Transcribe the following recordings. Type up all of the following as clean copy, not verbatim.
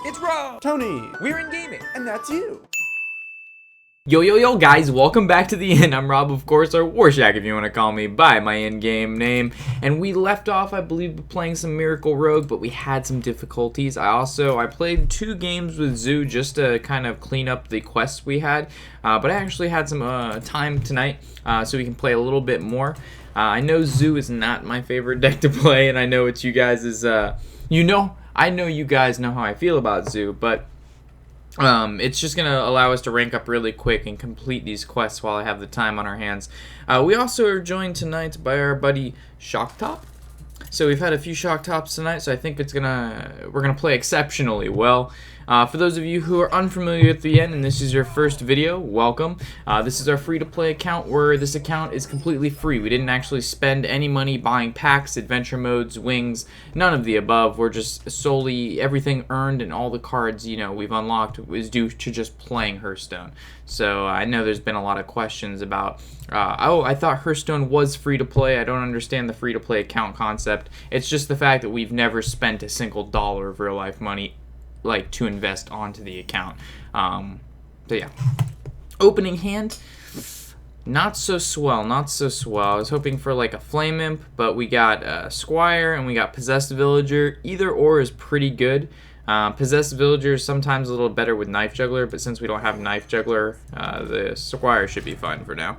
It's Rob! Tony! We're in gaming! And that's you! Yo guys, welcome back to the inn. I'm Rob, of course, or Warshack if you want to call me by my in-game name. And we left off, I believe, playing some Miracle Rogue, but we had some difficulties. I played 2 games with Zoo just to kind of clean up the quests we had. But I actually had some time tonight, so we can play a little bit more. I know Zoo is not my favorite deck to play, and I know it's you guys is, I know you guys know how I feel about Zoo, but it's just going to allow us to rank up really quick and complete these quests while I have the time on our hands. We also are joined tonight by our buddy Shocktop. So we've had a few Shocktops tonight, so I think we're gonna play exceptionally well. For those of you who are unfamiliar with the end and this is your first video, welcome. This is our free-to-play account, where this account is completely free. We didn't actually spend any money buying packs, adventure modes, wings, none of the above. We're just solely everything earned, and all the cards we've unlocked is due to just playing Hearthstone. So I know there's been a lot of questions about, oh, I thought Hearthstone was free-to-play. I don't understand the free-to-play account concept. It's just the fact that we've never spent a single dollar of real-life money to invest onto the account. So yeah. Opening hand, not so swell. I was hoping for like a Flame Imp, but we got Squire and we got Possessed Villager. Either or is pretty good. Possessed Villager is sometimes a little better with Knife Juggler, but since we don't have Knife Juggler, the Squire should be fine for now.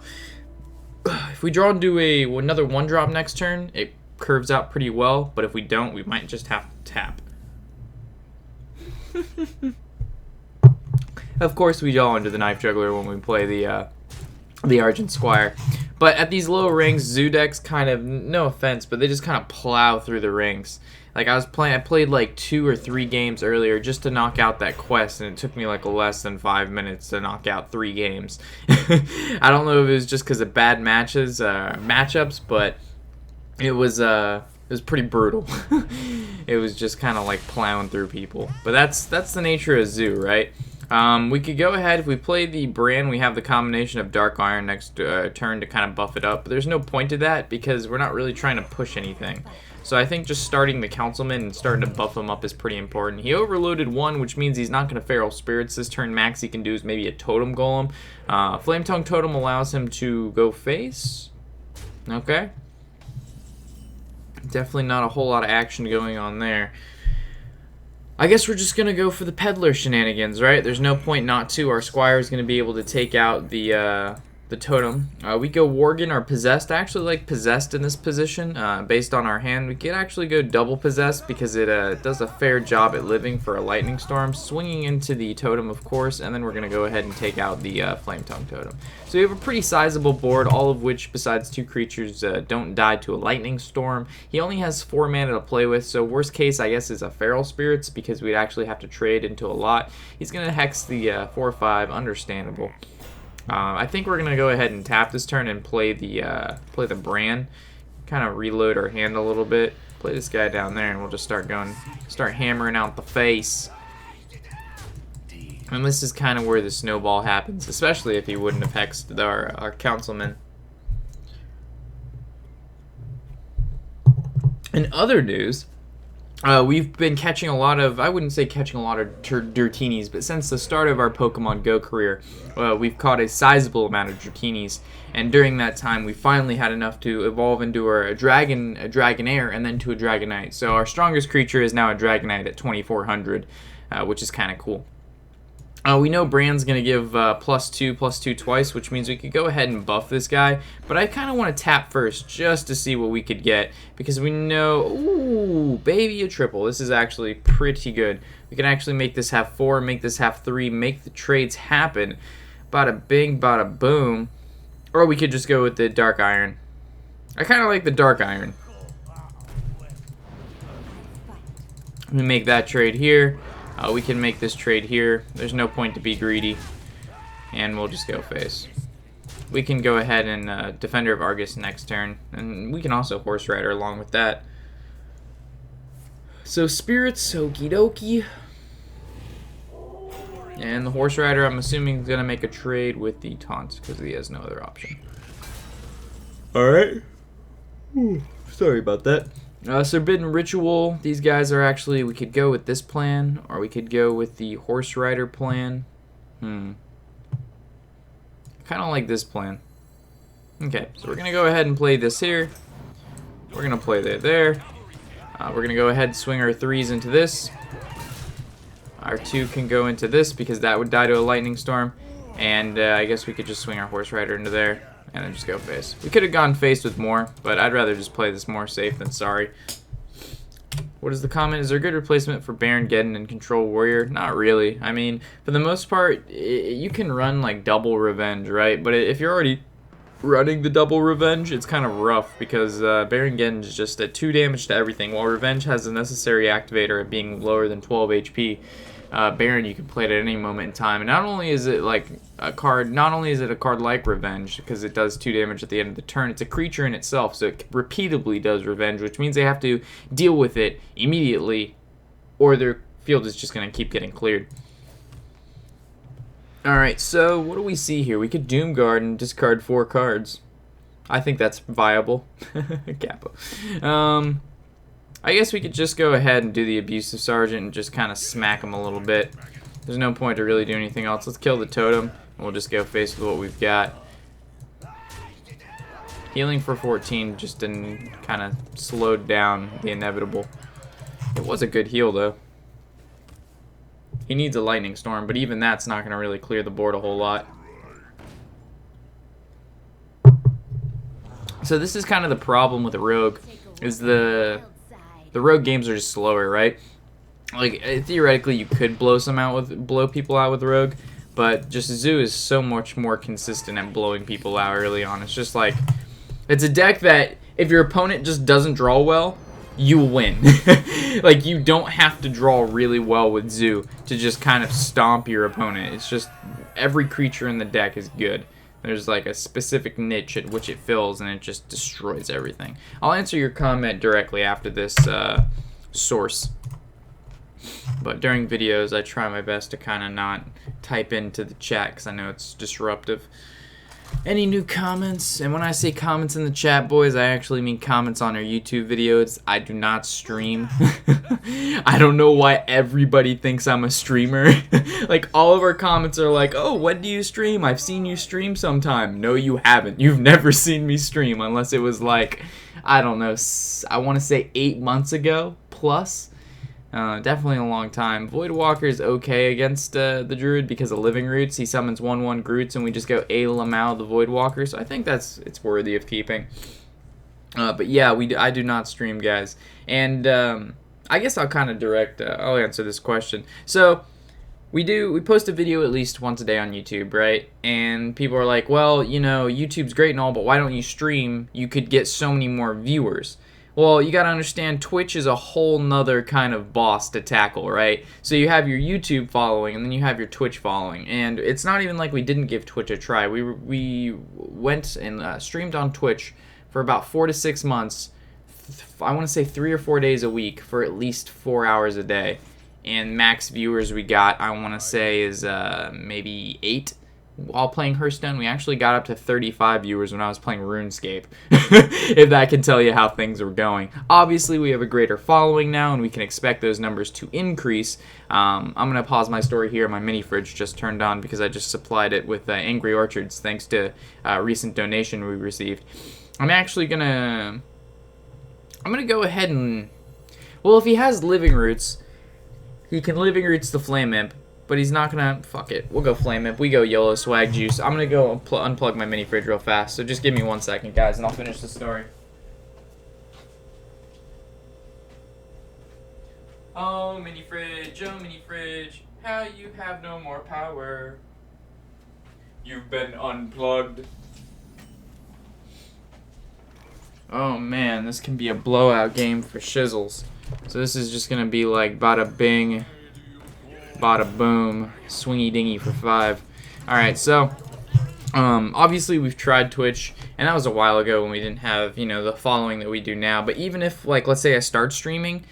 If we draw into another 1-drop next turn, it curves out pretty well, but if we don't, we might just have to tap. Of course, we draw into the Knife Juggler when we play the Argent Squire. But at these low ranks, Zoo decks kind of, no offense, but they just kind of plow through the ranks. Like I played like 2 or 3 games earlier just to knock out that quest, and it took me like less than 5 minutes to knock out 3 games. I don't know if it was just because of bad matchups, but it was pretty brutal. It was just kind of like plowing through people. But that's the nature of Zoo, right? We could go ahead, if we play the Brand, we have the combination of Dark Iron next turn to kind of buff it up. But there's no point to that because we're not really trying to push anything. So I think just starting the Councilman and starting to buff him up is pretty important. He overloaded 1, which means he's not going to Feral Spirits this turn. Max he can do is maybe a Totem Golem. Flame Tongue Totem allows him to go face. Okay. Definitely not a whole lot of action going on there. I guess we're just going to go for the Peddler shenanigans, right? There's no point not to. Our Squire is going to be able to take out the Totem. We go Worgen or Possessed. I actually like Possessed in this position. Based on our hand, we could actually go double Possessed because it does a fair job at living for a Lightning Storm. Swinging into the Totem, of course, and then we're going to go ahead and take out the Flame Tongue Totem. So we have a pretty sizable board, all of which, besides 2 creatures, don't die to a Lightning Storm. He only has 4 mana to play with, so worst case, I guess, is a Feral Spirits because we'd actually have to trade into a lot. He's going to Hex the 4/5, understandable. I think we're gonna go ahead and tap this turn and play the Brand, kind of reload our hand a little bit. Play this guy down there, and we'll just start hammering out the face. And this is kind of where the snowball happens, especially if he wouldn't have hexed our Councilman. In other news, we've been catching a lot of, I wouldn't say catching a lot of Dirtinis, but since the start of our Pokemon Go career, we've caught a sizable amount of Dirtinis, and during that time, we finally had enough to evolve into a Dragonair, and then to a Dragonite. So our strongest creature is now a Dragonite at 2400, which is kind of cool. We know Brand's going to give +2/+2 twice, which means we could go ahead and buff this guy. But I kind of want to tap first just to see what we could get, because we know, ooh, baby, a triple. This is actually pretty good. We can actually make this have 4, make this have 3, make the trades happen. Bada bing, bada boom. Or we could just go with the Dark Iron. I kind of like the Dark Iron. We make that trade here. We can make this trade here. There's no point to be greedy. And we'll just go face. We can go ahead and Defender of Argus next turn. And we can also Horse Rider along with that. So Spirits, okie dokie. And the Horse Rider, I'm assuming, is going to make a trade with the Taunt because he has no other option. Alright. Sorry about that. Forbidden Ritual. These guys are actually, we could go with this plan, or we could go with the Horse Rider plan. Kind of like this plan. Okay, so we're going to go ahead and play this here. We're going to play that there. We're going to go ahead and swing our 3s into this. Our 2 can go into this because that would die to a lightning storm. And I guess we could just swing our Horse Rider into there and then just go face. We could have gone face with more, but I'd rather just play this more safe than sorry. What is the comment? Is there a good replacement for Baron Geddon and Control Warrior? Not really. I mean, for the most part, you can run like double Revenge, right? But if you're already running the double Revenge, it's kind of rough because Baron Geddon is just at 2 damage to everything, while Revenge has the necessary activator of being lower than 12 HP. Baron you can play it at any moment in time, and not only is it like a card, like Revenge because it does 2 damage at the end of the turn, it's a creature in itself, so it repeatedly does Revenge, which means they have to deal with it immediately, or their field is just going to keep getting cleared. Alright, so what do we see here? We could Doomguard and discard 4 cards. I think that's viable. Capo. I guess we could just go ahead and do the Abusive Sergeant and just kind of smack him a little bit. There's no point to really do anything else. Let's kill the Totem, and we'll just go face with what we've got. Healing for 14 just didn't kind of slowed down the inevitable. It was a good heal, though. He needs a Lightning Storm, but even that's not going to really clear the board a whole lot. So this is kind of the problem with the Rogue, is the Rogue games are just slower, right? Like, theoretically, you could blow people out with Rogue, but just Zoo is so much more consistent at blowing people out early on. It's just like, it's a deck that if your opponent just doesn't draw well, you win. Like, you don't have to draw really well with Zoo to just kind of stomp your opponent. It's just every creature in the deck is good. There's like a specific niche at which it fills, and it just destroys everything. I'll answer your comment directly after this source. But during videos, I try my best to kind of not type into the chat because I know it's disruptive. Any new comments? And when I say comments in the chat, boys, I actually mean comments on our YouTube videos. I do not stream. I don't know why everybody thinks I'm a streamer. Like, all of our comments are like, oh, when do you stream? I've seen you stream sometime. No, you haven't. You've never seen me stream unless it was like, I don't know, I want to say 8 months ago plus. Definitely a long time. Voidwalker is okay against the Druid because of Living Roots. He summons 1/1 Groots, and we just go A Lamau the Voidwalker, so I think it's worthy of keeping. But yeah, I do not stream, guys. And I guess I'll kind of I'll answer this question. So we post a video at least once a day on YouTube, right? And people are like, well, you know, YouTube's great and all, but why don't you stream? You could get so many more viewers. Well, you gotta understand, Twitch is a whole nother kind of boss to tackle, right? So you have your YouTube following, and then you have your Twitch following, and it's not even like we didn't give Twitch a try. We went and streamed on Twitch for about 4 to 6 months. I want to say 3 or 4 days a week for at least 4 hours a day, and max viewers we got, I want to say, is maybe 8. While playing Hearthstone, we actually got up to 35 viewers when I was playing RuneScape, if that can tell you how things were going. Obviously, we have a greater following now, and we can expect those numbers to increase. I'm going to pause my story here. My mini fridge just turned on because I just supplied it with Angry Orchards thanks to a recent donation we received. I'm actually going to... I'm going to go ahead and... Well, if he has Living Roots, he can Living Roots the Flame Imp. But he's not gonna, fuck it, we'll go Flame Imp, we go YOLO Swag Juice. I'm gonna go unplug my mini fridge real fast, so just give me 1 second, guys, and I'll finish the story. Oh, mini fridge, how you have no more power. You've been unplugged. Oh man, this can be a blowout game for shizzles. So this is just gonna be like bada bing, bada boom, swingy dingy for 5. Alright, so obviously we've tried Twitch, and that was a while ago when we didn't have, you know, the following that we do now. But even if, like, let's say I start streaming,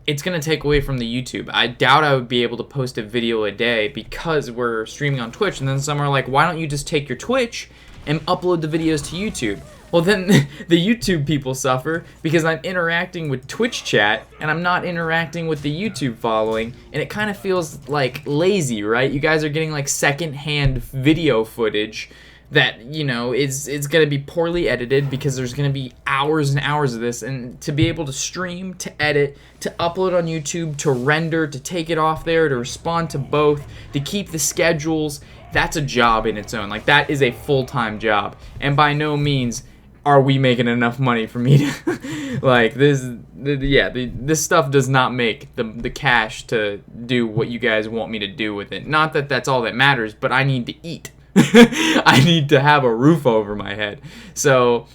it's gonna take away from the YouTube. I doubt I would be able to post a video a day because we're streaming on Twitch. And then some are like, why don't you just take your Twitch and upload the videos to YouTube? Well, then the YouTube people suffer because I'm interacting with Twitch chat and I'm not interacting with the YouTube following, and it kind of feels like lazy, right? You guys are getting like second-hand video footage that, you know, it's going to be poorly edited because there's going to be hours and hours of this, and to be able to stream, to edit, to upload on YouTube, to render, to take it off there, to respond to both, to keep the schedules, that's a job in its own. Like, that is a full-time job, and by no means are we making enough money for me to like this stuff does not make the cash to do what you guys want me to do with it. Not that that's all that matters, but I need to eat. I need to have a roof over my head. So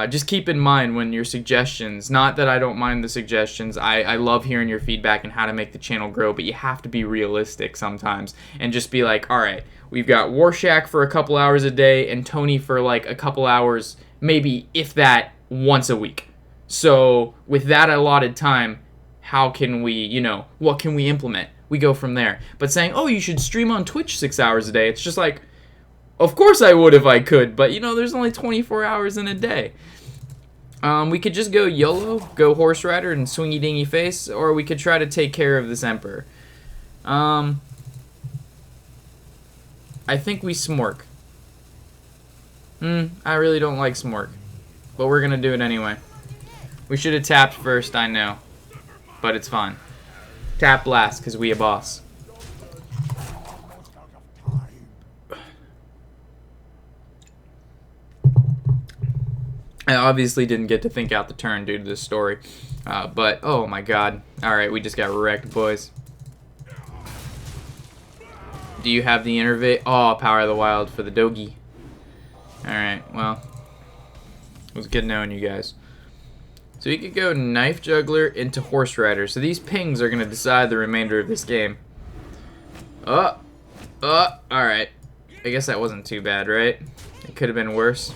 just keep in mind when your suggestions, not that I don't mind the suggestions, I love hearing your feedback and how to make the channel grow, but you have to be realistic sometimes and just be like, alright, we've got Warshack for a couple hours a day and Tony for like a couple hours, maybe if that, once a week. So with that allotted time, how can we, you know, what can we implement? We go from there. But saying, oh, you should stream on Twitch 6 hours a day, it's just like, of course I would if I could, but you know, there's only 24 hours in a day. We could just go YOLO, go Horse Rider and swingy dingy face, or we could try to take care of this Emperor. I think we Smork. I really don't like Smork, but we're gonna do it anyway. We should have tapped first, I know, but it's fine. Tap last, because we a boss. I obviously didn't get to think out the turn due to this story, but oh my god. Alright, we just got wrecked, boys. Do you have the Innervate? Oh, Power of the Wild for the Dogi. Alright, well, it was good knowing you guys. So you could go Knife Juggler into Horse Rider. So these pings are going to decide the remainder of this game. Alright. I guess that wasn't too bad, right? It could have been worse.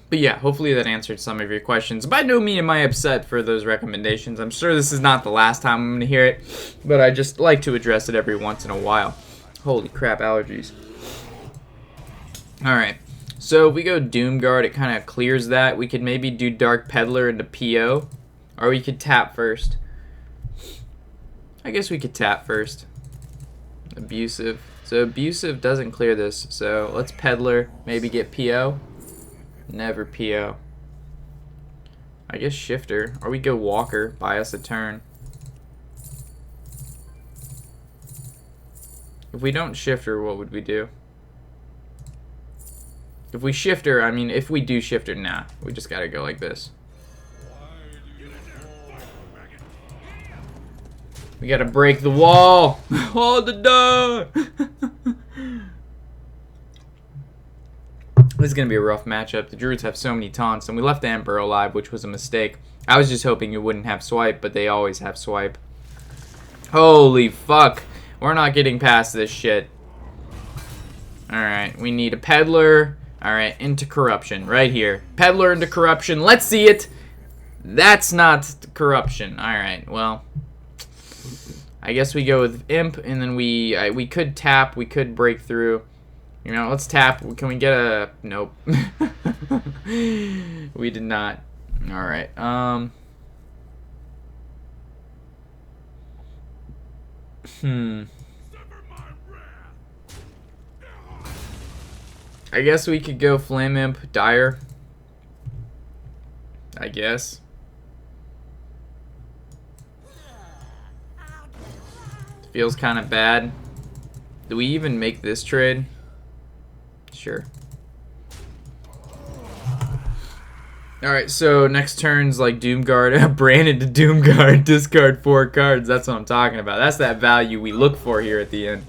But yeah, hopefully that answered some of your questions. By no means am I upset for those recommendations. I'm sure this is not the last time I'm going to hear it, but I just like to address it every once in a while. Holy crap, allergies. Alright, so if we go Doomguard, it kind of clears that. We could maybe do Dark Peddler into PO, or we could tap first. I guess we could tap first. Abusive. So Abusive doesn't clear this, so let's Peddler, maybe get PO. Never PO. I guess Shifter, or we go Walker, buy us a turn. If we don't Shifter, what would we do? If we Shifter, I mean, if we do Shifter, nah, we just gotta go like this. We gotta break the wall! Hold the door! This is going to be a rough matchup. The Druids have so many taunts, and we left the Emperor alive, which was a mistake. I was just hoping you wouldn't have swipe, but they always have swipe. Holy fuck. We're not getting past this shit. Alright, we need a Peddler. Alright, into Corruption, right here. Peddler into Corruption. Let's see it. That's not Corruption. Alright, well, I guess we go with Imp, and then we could tap, we could break through. You know, let's tap. Can we get a... Nope. We did not. Alright. I guess we could go Flame Imp, Dire. I guess. Feels kind of bad. Do we even make this trade? Sure. Alright, so next turn's like Doomguard, branded to Doomguard, discard 4 cards. That's what I'm talking about. That's that value we look for here at the end.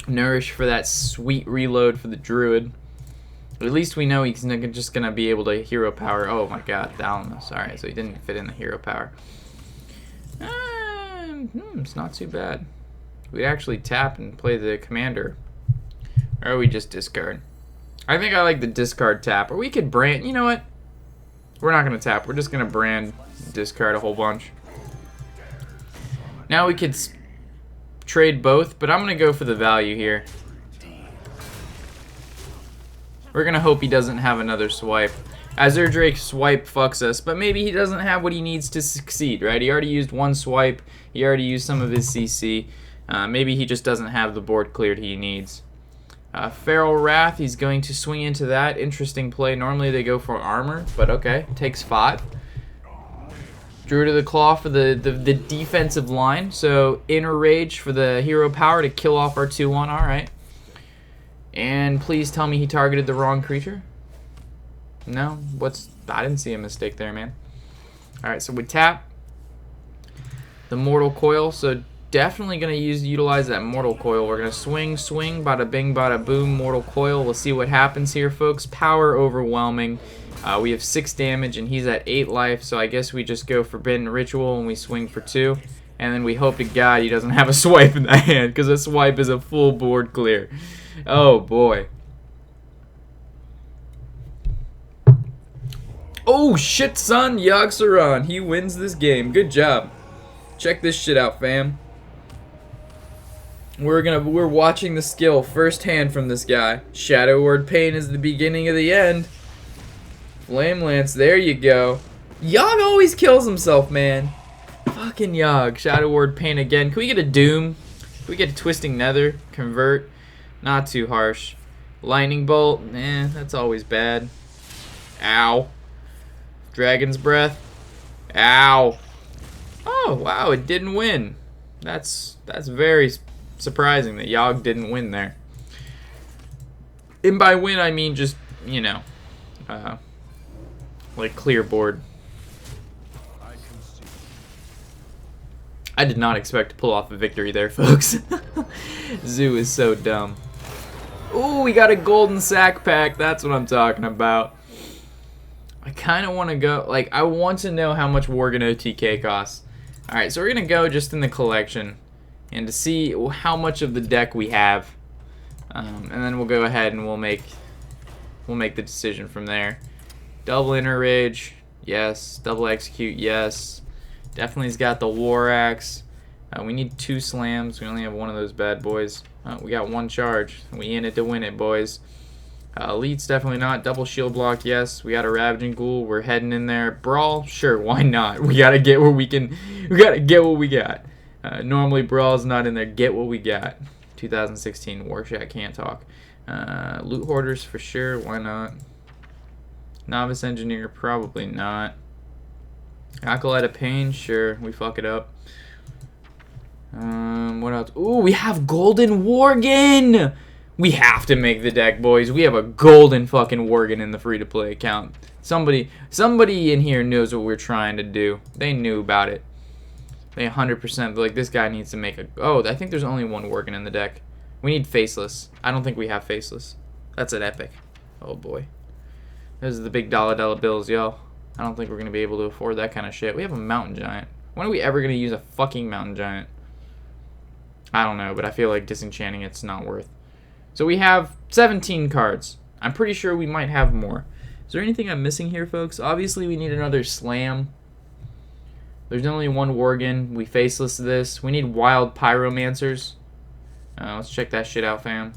Nourish for that sweet reload for the Druid. At least we know he's just going to be able to hero power. Oh my god, Thalamus. Alright, so he didn't fit in the hero power. It's not too bad. We actually tap and play the commander. Or we just discard. I think I like the discard tap. Or we could brand... You know what? We're not going to tap. We're just going to brand discard a whole bunch. Now we could trade both, but I'm going to go for the value here. We're going to hope he doesn't have another swipe. Azure Drake swipe fucks us, but maybe he doesn't have what he needs to succeed, right? He already used one swipe. He already used some of his CC. Maybe he just doesn't have the board cleared he needs. Feral Wrath, he's going to swing into that. Interesting play. Normally they go for armor, but okay. Takes 5. Druid of the Claw for the defensive line. So Inner Rage for the hero power to kill off our 2-1. Alright. And please tell me he targeted the wrong creature. No? I didn't see a mistake there, man. Alright, so we tap the Mortal Coil. So definitely going to utilize that Mortal Coil. We're going to swing, bada bing, bada boom, Mortal Coil. We'll see what happens here, folks. Power overwhelming. We have 6 damage, and he's at 8 life, so I guess we just go Forbidden Ritual, and we swing for 2. And then we hope to God he doesn't have a swipe in the hand, because a swipe is a full board clear. Oh, boy. Oh, shit, son. Yogg-Saron. He wins this game. Good job. Check this shit out, fam. We're watching the skill firsthand from this guy. Shadow Word Pain is the beginning of the end. Flame Lance, there you go. Yogg always kills himself, man. Fucking Yogg. Shadow Word Pain again. Can we get a Doom? Can we get a Twisting Nether? Convert? Not too harsh. Lightning Bolt? That's always bad. Ow. Dragon's Breath? Ow. Oh, wow, it didn't win. That's very surprising that Yogg didn't win there. And by win, I mean just, you know, like clear board. I did not expect to pull off a victory there, folks. Zoo is so dumb. Ooh, we got a golden sack pack. That's what I'm talking about. I kind of want to go, like, I want to know how much Worgen OTK costs. Alright, so we're going to go just in the collection and to see how much of the deck we have. And then we'll go ahead and we'll make the decision from there. Double Inner Rage, yes. Double Execute, yes. Definitely's got the War Axe. We need 2 slams. We only have 1 of those bad boys. We got 1 charge. We in it to win it, boys. Elite's definitely not. Double Shield Block, yes. We got a Ravaging Ghoul. We're heading in there. Brawl, sure, why not? We gotta get what we can. We gotta get what we got. Normally Brawl's not in there. Get what we got. 2016 Warshack can't talk. Loot Hoarders for sure. Why not? Novice Engineer, probably not. Acolyte of Pain, sure. We fuck it up. What else? Ooh, we have Golden Worgen! We have to make the deck, boys. We have a golden fucking Worgen in the free-to-play account. Somebody in here knows what we're trying to do. They knew about it. They 100%, like, this guy needs to make a... Oh, I think there's only 1 Worgen in the deck. We need Faceless. I don't think we have Faceless. That's an epic. Oh, boy. Those are the big dollar bills, yo. I don't think we're going to be able to afford that kind of shit. We have a Mountain Giant. When are we ever going to use a fucking Mountain Giant? I don't know, but I feel like disenchanting it's not worth. So we have 17 cards. I'm pretty sure we might have more. Is there anything I'm missing here, folks? Obviously, we need another Slam. There's only 1 Worgen. We Faceless this. We need Wild Pyromancers. Let's check that shit out, fam.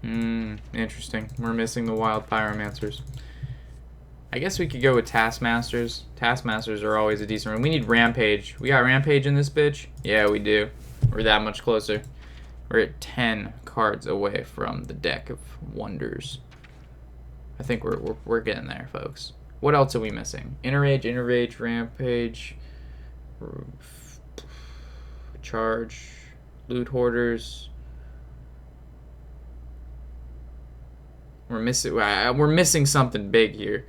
Interesting. We're missing the Wild Pyromancers. I guess we could go with Taskmasters. Taskmasters are always a decent one. We need Rampage. We got Rampage in this bitch? Yeah, we do. We're that much closer. We're at 10 cards away from the deck of wonders. I think we're getting there, folks. What else are we missing? Inner Rage, Rampage, Charge, Loot Hoarders. We're missing something big here.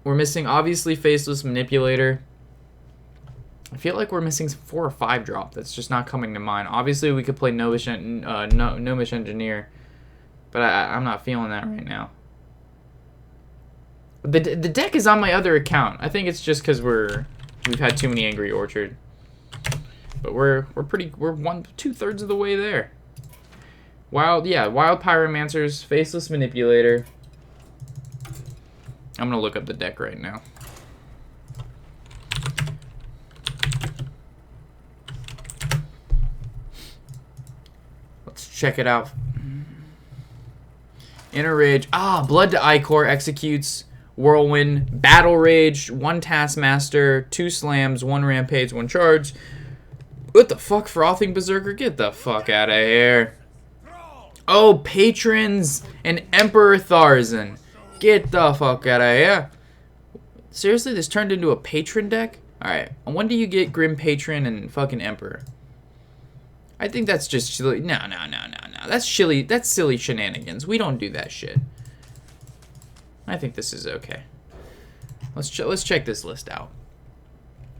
We're missing, obviously, Faceless Manipulator. I feel like we're missing 4 or 5 drop. That's just not coming to mind. Obviously, we could play Gnomish Engineer, but I'm not feeling that right now. The deck is on my other account. I think it's just because we've had too many Angry Orchard. But we're 2/3 of the way there. Wild Pyromancers, Faceless Manipulator. I'm gonna look up the deck right now. check it out. Inner Rage. Ah, Blood to Icor executes. Whirlwind. Battle Rage. 1 Taskmaster. 2 Slams. 1 Rampage. 1 Charge. What the fuck? Frothing Berserker? Get the fuck out of here. Oh, Patrons and Emperor Tharzan. Get the fuck out of here. Seriously, this turned into a Patron deck? Alright, when do you get Grim Patron and fucking Emperor? I think that's just silly. No. That's silly shenanigans. We don't do that shit. I think this is okay. Let's check this list out.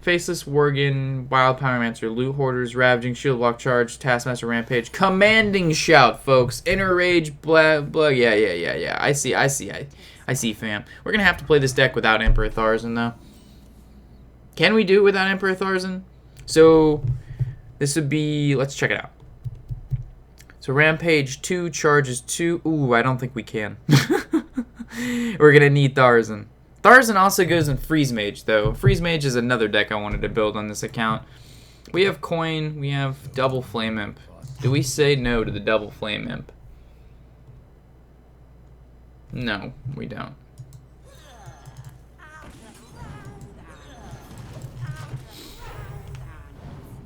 Faceless Worgen, Wild Pyromancer, Loot Hoarders, Ravaging, Shield Block Charge, Taskmaster Rampage, Commanding Shout, folks. Inner Rage, blah. Yeah. I see, fam. We're gonna have to play this deck without Emperor Tharzan, though. Can we do it without Emperor Tharzan? So this would be. Let's check it out. So Rampage 2, Charges 2. Ooh, I don't think we can. We're gonna need Tharzan. Tharzan also goes in Freeze Mage, though. Freeze Mage is another deck I wanted to build on this account. We have Coin. We have Double Flame Imp. Do we say no to the Double Flame Imp? No, we don't.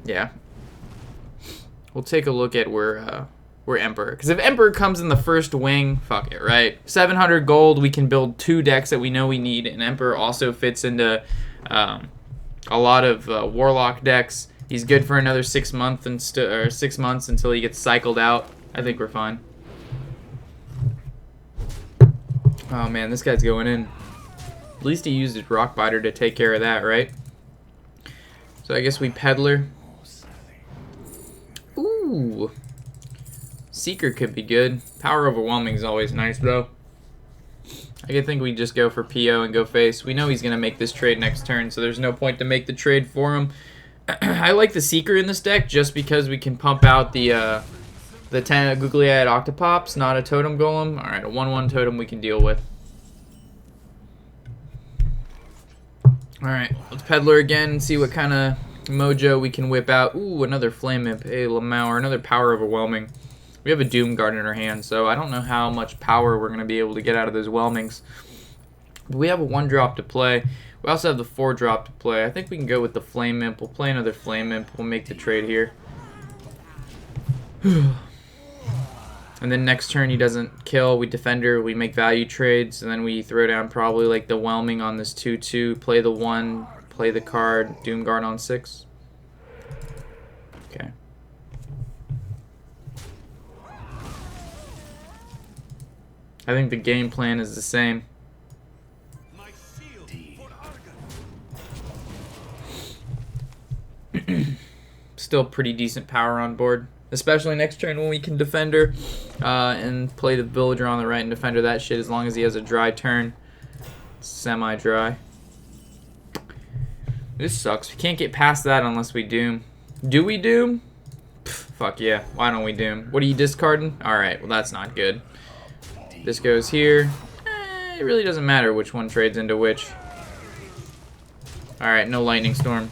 Yeah. We'll take a look at where Emperor. Because if Emperor comes in the first wing, fuck it, right? 700 gold, we can build 2 decks that we know we need. And Emperor also fits into a lot of Warlock decks. He's good for another 6 months until he gets cycled out. I think we're fine. Oh man, this guy's going in. At least he used his Rock Biter to take care of that, right? So I guess we Peddler. Ooh. Seeker could be good. Power Overwhelming is always nice, though. I think we just go for PO and go face. We know he's going to make this trade next turn, so there's no point to make the trade for him. I like the Seeker in this deck just because we can pump out the 10 Googly-Eyed Octopops, not a Totem Golem. Alright, a 1/1 Totem we can deal with. Alright, let's Peddler again and see what kind of mojo we can whip out. Ooh, another Flame Imp, a Lamau, another Power Overwhelming. We have a Doom Guard in our hand, so I don't know how much power we're going to be able to get out of those Whelmings. But we have a 1-drop to play. We also have the 4-drop to play. I think we can go with the Flame Imp. We'll play another Flame Imp. We'll make the trade here. And then next turn he doesn't kill. We Defender. We make value trades. And then we throw down probably like the Whelming on this 2/2. Play the 1. Play the card. Doom Guard on 6. Okay. I think the game plan is the same. Still pretty decent power on board, especially next turn when we can Defender and play the Villager on the right and Defender that shit as long as he has a dry turn. Semi-dry. This sucks. We can't get past that unless we Doom. Do we Doom? Pff, fuck yeah. Why don't we Doom? What are you discarding? Alright, well that's not good. This goes here. It really doesn't matter which one trades into which. Alright, no Lightning Storm.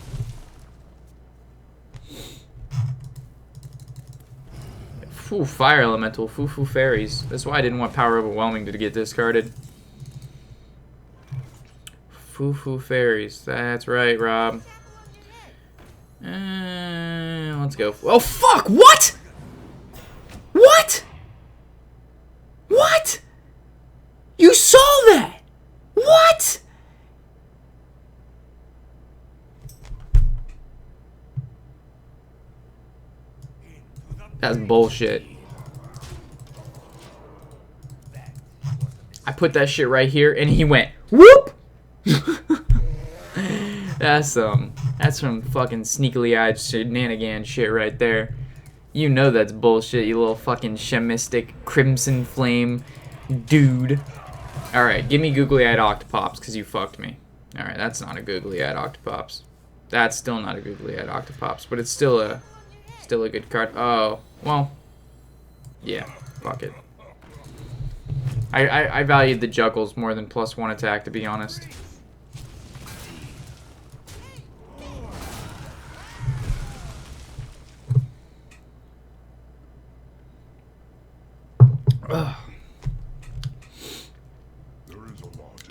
Foo, Fire Elemental, Foo Fairies. That's why I didn't want Power Overwhelming to get discarded. Foo Fairies. That's right, Rob. Let's go. Oh, fuck! What? What? What? You saw that? What? That's bullshit. I put that shit right here and he went whoop. That's some fucking sneakily-eyed shenanigan shit right there. You know that's bullshit, you little fucking shemistic Crimson Flame dude. Alright, give me Googly-Eyed Octopops, because you fucked me. Alright, that's not a Googly-Eyed Octopops. That's still not a Googly-Eyed Octopops, but it's still a good card. Oh, well, yeah, fuck it. I valued the Juggles more than +1 attack, to be honest. Ugh.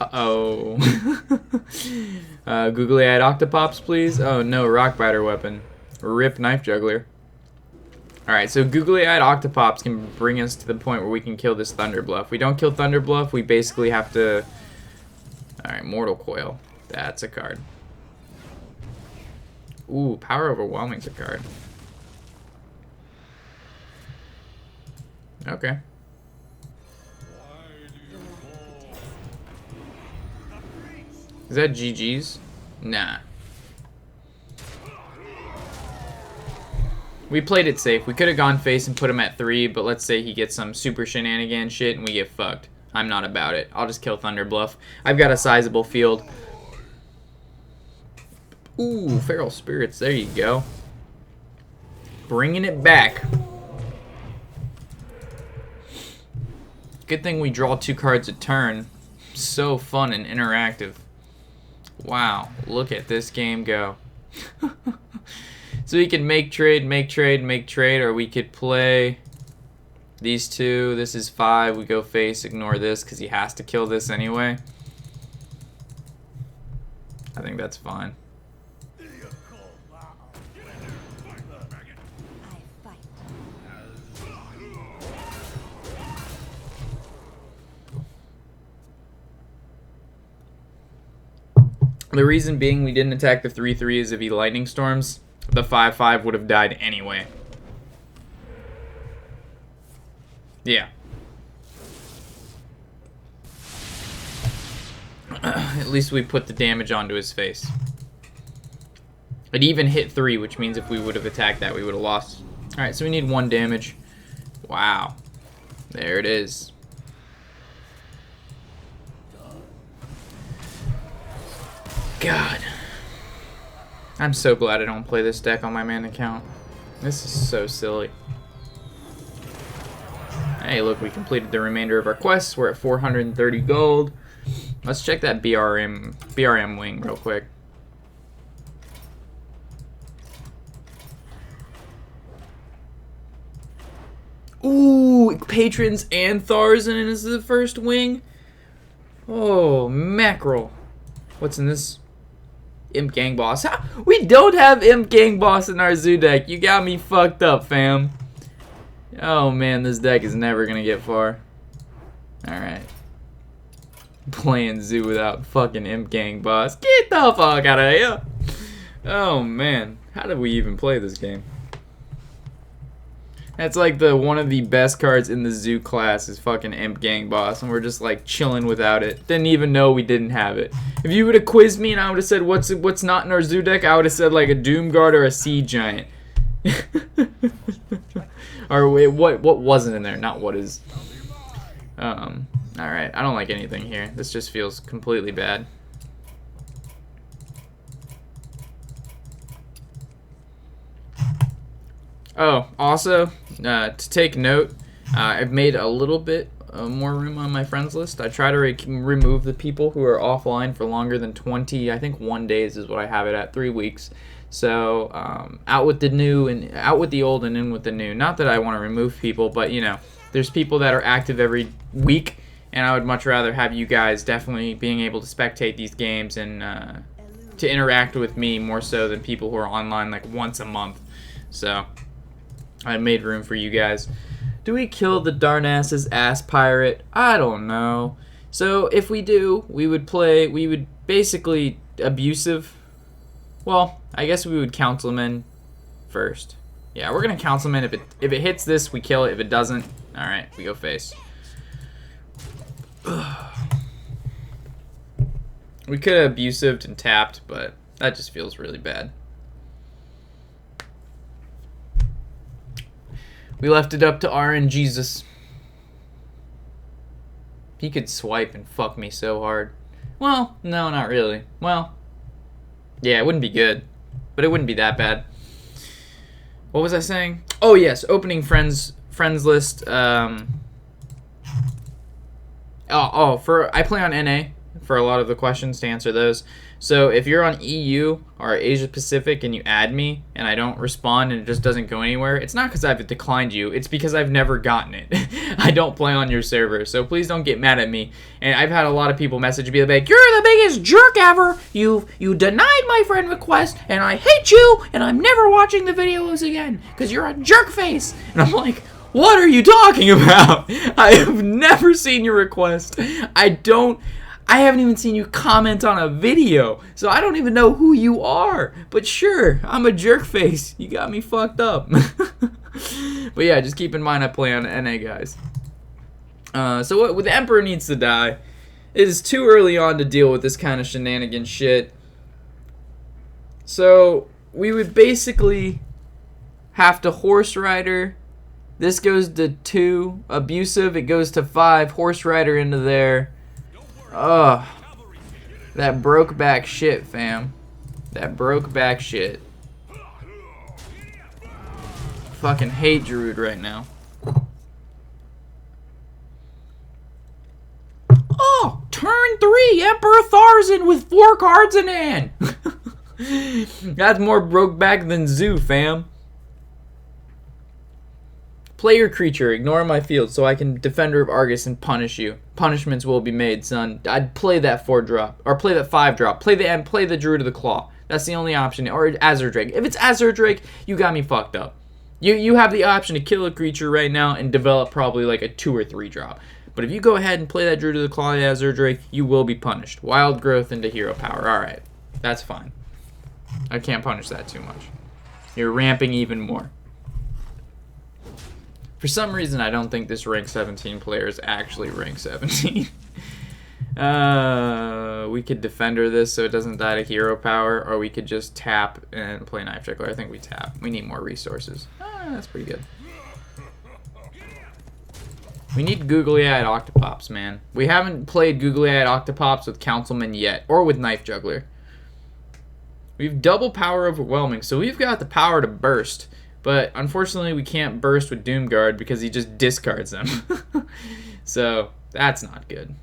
Uh-oh. Googly-eyed octopops, please. Oh, no, rock biter weapon. Rip knife juggler. Alright, so googly-eyed octopops can bring us to the point where we can kill this Thunder Bluff. We don't kill Thunder Bluff, we basically have to... Alright, Mortal Coil. That's a card. Ooh, Power Overwhelming's a card. Okay. Is that GG's? Nah. We played it safe. We could have gone face and put him at 3, but let's say he gets some super shenanigan shit and we get fucked. I'm not about it. I'll just kill Thunder Bluff. I've got a sizable field. Ooh, Feral Spirits. There you go. Bringing it back. Good thing we draw 2 cards a turn. So fun and interactive. Wow, look at this game go. So we can make trade, or we could play these 2. This is 5. We go face, ignore this because he has to kill this anyway. I think that's fine. The reason being we didn't attack the 3/3 is if he lightning storms, the 5/5 would have died anyway. Yeah. At least we put the damage onto his face. It even hit 3, which means if we would have attacked that, we would have lost. Alright, so we need 1 damage. Wow. There it is. God. I'm so glad I don't play this deck on my main account. This is so silly. Hey, look, we completed the remainder of our quests. We're at 430 gold. Let's check that BRM wing real quick. Ooh, patrons and Tharzan is the first wing. Oh, mackerel. What's in this? Imp Gang Boss. We don't have Imp Gang Boss in our zoo deck. You got me fucked up, fam. Oh man, this deck is never gonna get far. Alright. Playing zoo without fucking Imp Gang Boss. Get the fuck out of here. Oh man. How did we even play this game? That's like one of the best cards in the zoo class is fucking Imp Gang Boss, and we're just like chilling without it. Didn't even know we didn't have it. If you would have quizzed me and I would have said what's not in our zoo deck, I would have said like a Doom Guard or a Sea Giant. Or wait, what wasn't in there? Not what is. Alright, I don't like anything here. This just feels completely bad. Oh, also, to take note, I've made a little bit more room on my friends list. I try to remove the people who are offline for longer than 20, I think 1 days is what I have it at, 3 weeks. So, out with the new and out with the old and in with the new. Not that I want to remove people, but you know, there's people that are active every week, and I would much rather have you guys definitely being able to spectate these games and to interact with me more so than people who are online like once a month. So, I made room for you guys. Do we kill the Darnassus ass pirate? I don't know. So if we do, we would basically abusive. Well, I guess we would counsel him in first. Yeah, we're gonna counsel him in. If it hits this, we kill it. If it doesn't, all right, we go face. We could have abusived and tapped, but that just feels really bad. We left it up to RNGesus. He could swipe and fuck me so hard. Well, no, not really. Well, yeah, it wouldn't be good, but it wouldn't be that bad. What was I saying? Oh yes, opening friends list. I play on NA for a lot of the questions to answer those. So if you're on EU or Asia Pacific and you add me and I don't respond and it just doesn't go anywhere, it's not because I've declined you, it's because I've never gotten it. I don't play on your server, so please don't get mad at me. And I've had a lot of people message me like, you're the biggest jerk ever, you denied my friend request and I hate you and I'm never watching the videos again because you're a jerk face. And I'm like, what are you talking about? I have never seen your request. I haven't even seen you comment on a video, so I don't even know who you are. But sure, I'm a jerk face. You got me fucked up. But yeah, just keep in mind I play on NA, guys. So what, the Emperor needs to die. It is too early on to deal with this kind of shenanigan shit. So we would basically have to Horse Rider. This goes to 2. Abusive, it goes to 5. Horse Rider into there. Ugh. That broke back shit, fam. That broke back shit. Fucking hate Druid right now. Oh! Turn 3! Emperor Tharzan with 4 cards in hand! That's more broke back than Zoo, fam. Play your creature, ignore my field, so I can Defender of Argus and punish you. Punishments will be made, son. I'd play that 4-drop, or play that 5-drop. Play the Druid of the Claw. That's the only option, or Azure Drake. If it's Azure Drake, you got me fucked up. You have the option to kill a creature right now and develop probably like a 2 or 3-drop. But if you go ahead and play that Druid of the Claw, Azure Drake, you will be punished. Wild Growth into Hero Power. Alright, that's fine. I can't punish that too much. You're ramping even more. For some reason, I don't think this rank 17 player is actually rank 17. We could Defender this so it doesn't die to Hero Power, or we could just tap and play Knife Juggler. I think we tap. We need more resources. That's pretty good. We need Googly-Eyed Octopops, man. We haven't played Googly-Eyed Octopops with Councilman yet, or with Knife Juggler. We've double power overwhelming, so we've got the power to burst. But unfortunately, we can't burst with Doomguard because he just discards them. So that's not good.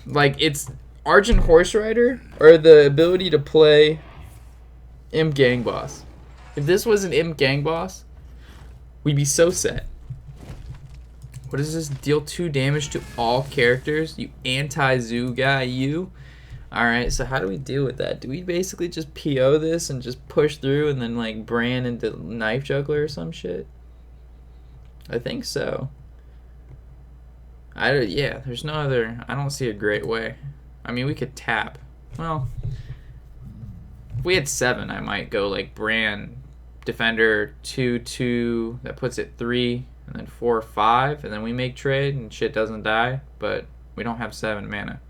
Like, it's Argent Horse Rider or the ability to play Imp Gang Boss. If this was an Imp Gang Boss, we'd be so set. What does this? Deal 2 damage to all characters? You anti-zoo guy, you? Alright, so how do we deal with that? Do we basically just PO this and just push through and then like brand into Knife Juggler or some shit? I think so. Yeah, there's no other, I don't see a great way. I mean, we could tap. Well, if we had 7, I might go like brand, Defender, 2/2, that puts it 3, and then 4/5, and then we make trade and shit doesn't die, but we don't have 7 mana.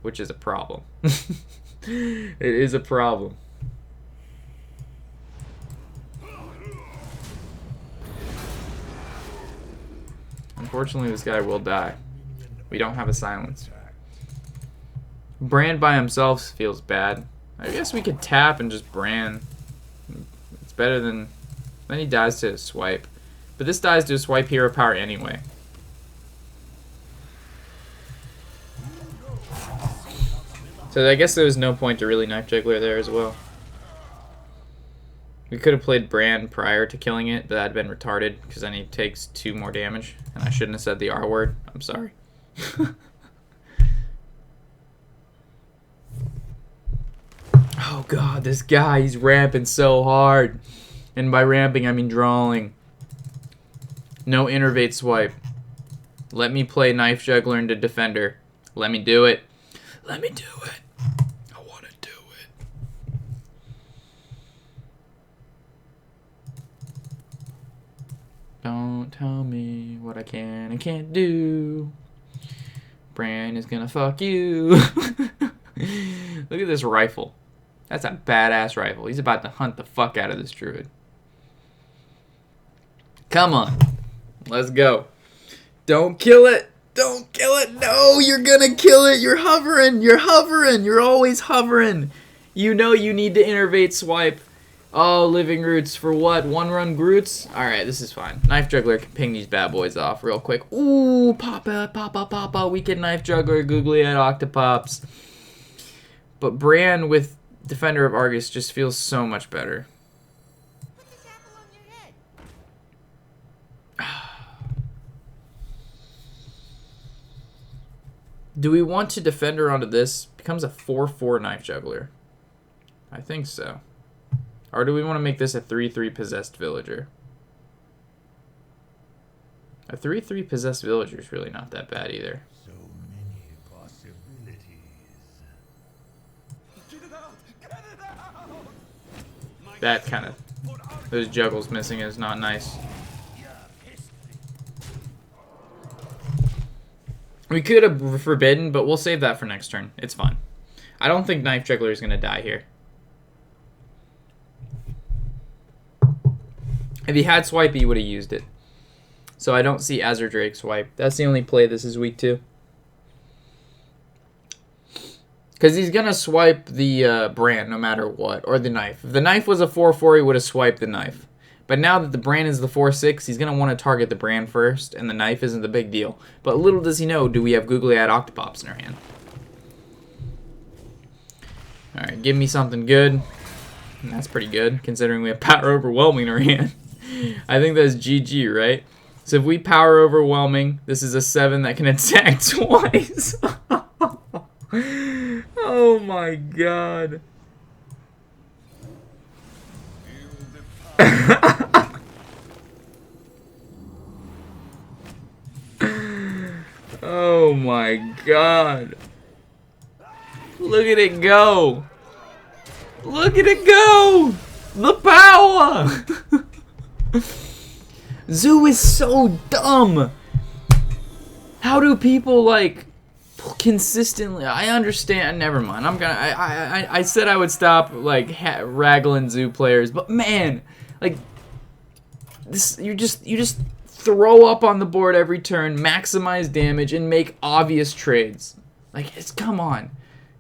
Which is a problem. It is a problem. Unfortunately, this guy will die. We don't have a silence. Brand by himself feels bad. I guess we could tap and just brand. It's better than... Then he dies to a swipe. But this dies to a swipe Hero Power anyway. So I guess there was no point to really Knife Juggler there as well. We could have played Brand prior to killing it, but that had been retarded because then he takes 2 more damage. And I shouldn't have said the R word. I'm sorry. Oh god, this guy, he's ramping so hard. And by ramping, I mean drawing. No Innervate Swipe. Let me play Knife Juggler into Defender. Let me do it. Let me do it. I want to do it. Don't tell me what I can and can't do. Bran is gonna fuck you. Look at this rifle. That's a badass rifle. He's about to hunt the fuck out of this druid. Come on. Let's go. Don't kill it. Don't kill it. No, you're gonna kill it. You're hovering. You're hovering. You're always hovering. You know you need to Innervate Swipe. Oh, living roots for what? One-run Groots? Alright, this is fine. Knife Juggler can ping these bad boys off real quick. Ooh, Papa, Papa, Papa, Weekend Knife Juggler, Googly Eyed Octopops. But Bran with Defender of Argus just feels so much better. Do we want to Defender onto this? Becomes a 4/4 Knife Juggler. I think so. Or do we want to make this a 3/3 Possessed Villager? A 3/3 Possessed Villager is really not that bad either. So many possibilities. Get it out! Get it out! That kind of... Those juggles missing is not nice. We could have Forbidden, but we'll save that for next turn. It's fine. I don't think Knife Juggler is going to die here. If he had Swipe, he would have used it. So I don't see Azure Drake Swipe. That's the only play this is weak to. Because he's going to swipe the Bran no matter what, or the Knife. If the Knife was a 4/4, he would have swiped the Knife. But now that the Bran is the 4/6, he's going to want to target the Bran first, and the Knife isn't the big deal. But little does he know, do we have Googly Eyed Octopops in our hand. Alright, give me something good. And that's pretty good, considering we have Power Overwhelming in our hand. I think that's GG, right? So if we Power Overwhelming, this is a 7 that can attack twice. Oh my god. Oh my god. Look at it go. Look at it go. The power. Zoo is so dumb. How do people like consistently? I understand. Never mind. I said I would stop like raggling Zoo players, but man, like this, you just throw up on the board every turn, maximize damage, and make obvious trades. Like, come on.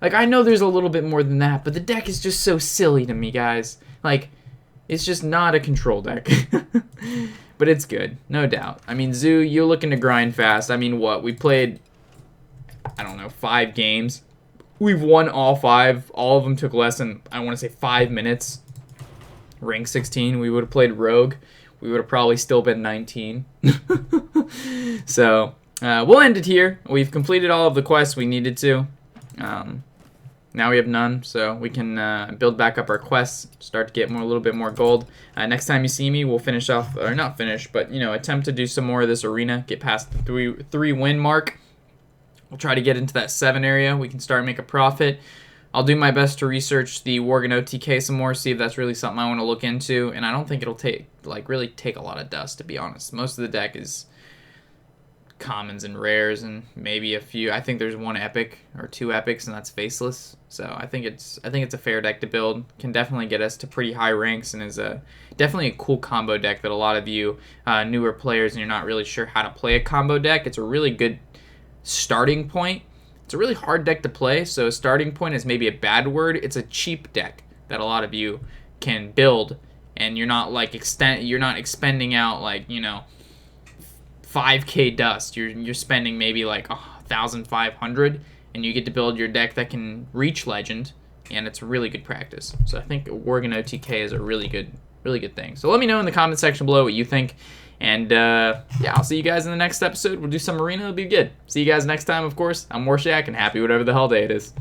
Like, I know there's a little bit more than that, but the deck is just so silly to me, guys. Like, it's just not a control deck. But it's good, no doubt. I mean, Zoo, you're looking to grind fast. I mean, what? We played, I don't know, 5 games. We've won all 5. All of them took less than, I want to say, 5 minutes. Rank 16, we would have played Rogue. We would have probably still been 19. So, we'll end it here. We've completed all of the quests we needed to. Now we have none, so we can build back up our quests, start to get a little bit more gold. Next time you see me, we'll finish off, or not finish, but, you know, attempt to do some more of this arena, get past the 3 win mark. We'll try to get into that 7 area. We can start make a profit. I'll do my best to research the Worgen OTK some more, see if that's really something I want to look into, and I don't think it'll really take a lot of dust, to be honest. Most of the deck is commons and rares and maybe a few. I think there's 1 epic or 2 epics, and that's Faceless. So I think it's a fair deck to build. Can definitely get us to pretty high ranks, and is definitely a cool combo deck that a lot of you newer players and you're not really sure how to play a combo deck. It's a really good starting point. It's a really hard deck to play, so starting point is maybe a bad word. It's a cheap deck that a lot of you can build, and you're not like expending out, like, you know, 5k dust. You're spending maybe like 1,500, and you get to build your deck that can reach legend, and it's really good practice. So I think Worgen OTK is a really good thing. So let me know in the comment section below what you think. And, yeah, I'll see you guys in the next episode. We'll do some arena. It'll be good. See you guys next time, of course. I'm Warshack, and happy whatever the hell day it is.